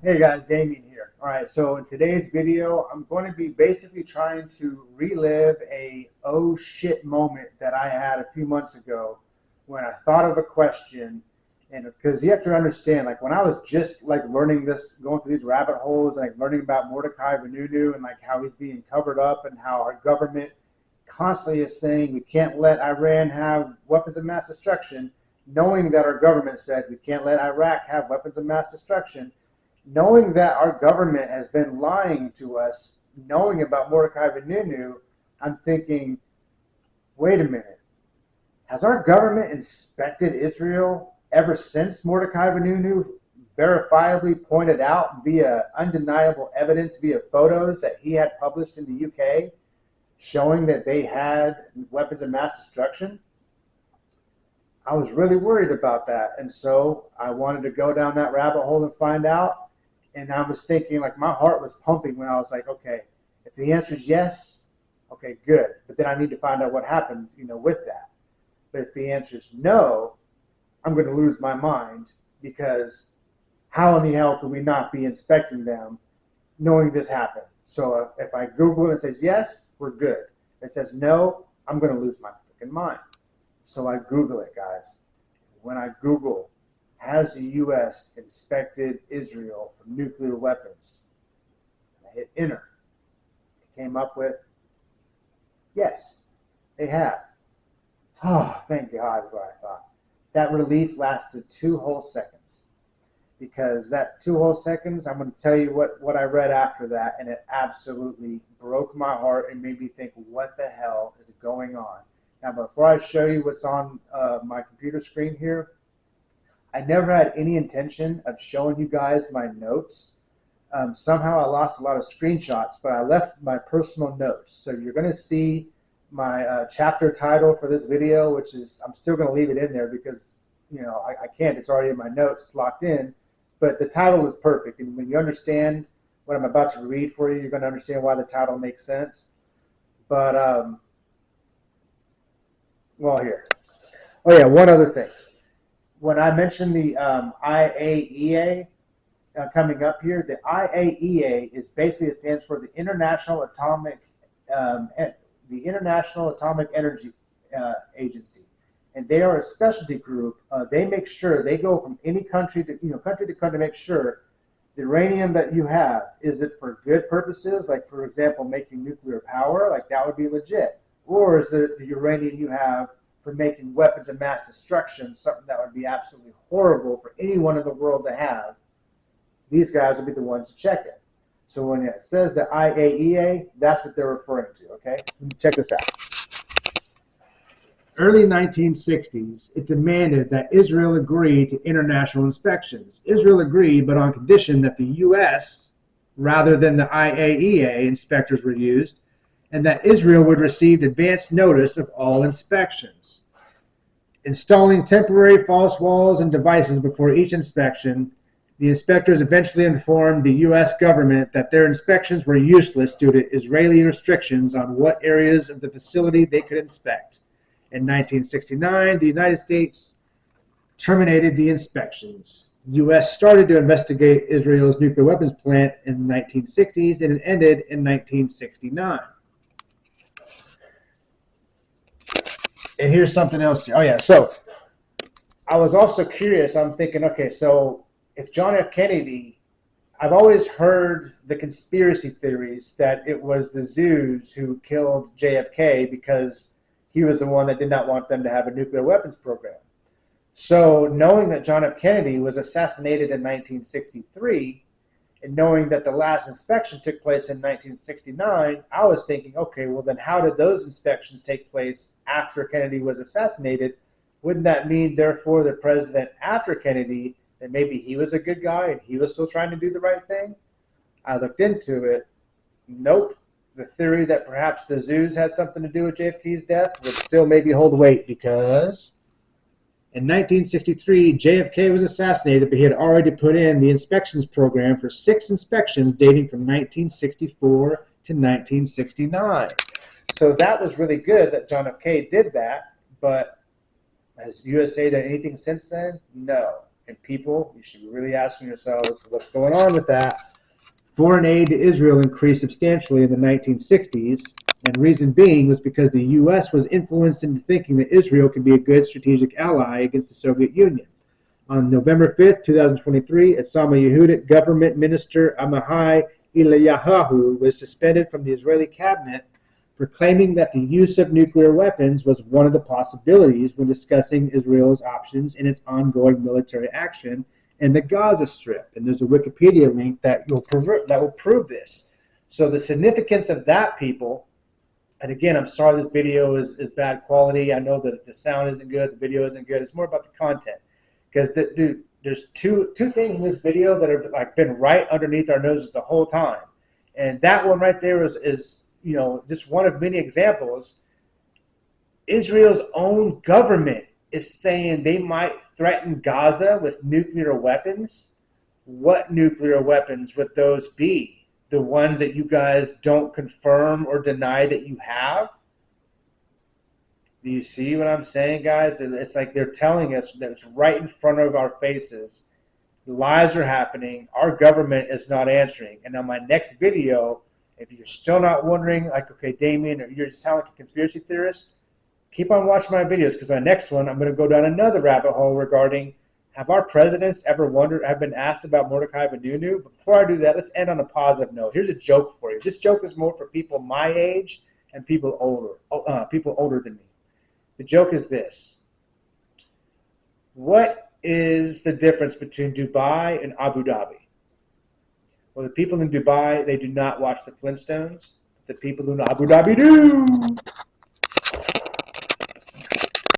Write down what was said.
Hey guys, Damien here. All right, so in today's video, I'm going to be basically trying to relive a oh shit moment that I had a few months ago when I thought of a question. And because you have to understand, like when I was just like learning this, going through these rabbit holes, like learning about Mordecai Vanunu and like how he's being covered up and how our government constantly is saying we can't let Iran have weapons of mass destruction, knowing that our government said we can't let Iraq have weapons of mass destruction, knowing that our government has been lying to us, knowing about Mordecai Vanunu, I'm thinking, wait a minute, has our government inspected Israel ever since Mordecai Vanunu verifiably pointed out via undeniable evidence, via photos that he had published in the UK, showing that they had weapons of mass destruction? I was really worried about that, and so I wanted to go down that rabbit hole and find out. And I was thinking, like, my heart was pumping when I was like, okay, if the answer is yes, okay, good. But then I need to find out what happened, with that. But if the answer is no, I'm going to lose my mind, because how in the hell could we not be inspecting them knowing this happened? So if I Google it and it says yes, we're good. If it says no, I'm going to lose my freaking mind. So I Google it, guys. When I Google, has the U.S. inspected Israel for nuclear weapons? And I hit enter. It came up with, yes, they have. Oh, thank God is what I thought. That relief lasted 2 whole seconds. Because that 2 whole seconds, I'm going to tell you what I read after that, and it absolutely broke my heart and made me think, what the hell is going on? Now, before I show you what's on my computer screen here, I never had any intention of showing you guys my notes. Somehow I lost a lot of screenshots, but I left my personal notes. So you're going to see my chapter title for this video, which is, I'm still going to leave it in there because, I can't. It's already in my notes, it's locked in. But the title is perfect. And when you understand what I'm about to read for you, you're going to understand why the title makes sense. But, well, here. Oh, yeah, one other thing. When I mentioned the IAEA coming up here, the IAEA is basically, it stands for the International Atomic Energy Agency, and they are a specialty group. They make sure they go from any country to country to country to make sure the uranium that you have, is it for good purposes, like for example making nuclear power, like that would be legit, or is the uranium you have for making weapons of mass destruction, something that would be absolutely horrible for anyone in the world to have. These guys will be the ones to check it. So when it says the IAEA, that's what they're referring to, okay? Check this out. Early 1960s, it demanded that Israel agree to international inspections. Israel agreed, but on condition that the U.S., rather than the IAEA, inspectors were used, and that Israel would receive advance notice of all inspections. Installing temporary false walls and devices before each inspection, the inspectors eventually informed the U.S. government that their inspections were useless due to Israeli restrictions on what areas of the facility they could inspect. In 1969, the United States terminated the inspections. The U.S. started to investigate Israel's nuclear weapons plant in the 1960s, and it ended in 1969. And here's something else. Oh, yeah. So I was also curious. I'm thinking, okay, so if John F. Kennedy, I've always heard the conspiracy theories that it was the Zeus who killed JFK because he was the one that did not want them to have a nuclear weapons program. So knowing that John F. Kennedy was assassinated in 1963, and knowing that the last inspection took place in 1969, I was thinking, okay, well then how did those inspections take place after Kennedy was assassinated? Wouldn't that mean, therefore, the president after Kennedy, that maybe he was a good guy and he was still trying to do the right thing? I looked into it. Nope. The theory that perhaps the Zeus had something to do with JFK's death would still maybe hold weight, because in 1963, JFK was assassinated, but he had already put in the inspections program for 6 inspections dating from 1964 to 1969. So that was really good that John F. K did that, but has USA done anything since then? No. And people, you should be really asking yourselves what's going on with that. Foreign aid to Israel increased substantially in the 1960s, and reason being was because the U.S. was influenced into thinking that Israel could be a good strategic ally against the Soviet Union. On November 5th, 2023, Atzama Yehudit government minister Amihai Eliyahu was suspended from the Israeli cabinet for claiming that the use of nuclear weapons was one of the possibilities when discussing Israel's options in its ongoing military action in the Gaza Strip. And there's a Wikipedia link that will prove this. So the significance of that, people, and again, I'm sorry this video is bad quality. I know that the sound isn't good, the video isn't good. It's more about the content. Because, dude, there's two things in this video that have like been right underneath our noses the whole time. And that one right there is just one of many examples. Israel's own government is saying they might threaten Gaza with nuclear weapons. What nuclear weapons would those be? The ones that you guys don't confirm or deny that you have? Do you see what I'm saying, guys? It's like they're telling us that it's right in front of our faces. Lies are happening. Our government is not answering. And on my next video, if you're still not wondering, like, okay, Damien, or you're sound like a conspiracy theorist, keep on watching my videos, because my next one, I'm going to go down another rabbit hole regarding, have our presidents ever been asked about Mordecai Vanunu? But before I do that, let's end on a positive note. Here's a joke for you. This joke is more for people my age and people older than me. The joke is this. What is the difference between Dubai and Abu Dhabi? Well, the people in Dubai, they do not watch the Flintstones. The people in Abu Dhabi do.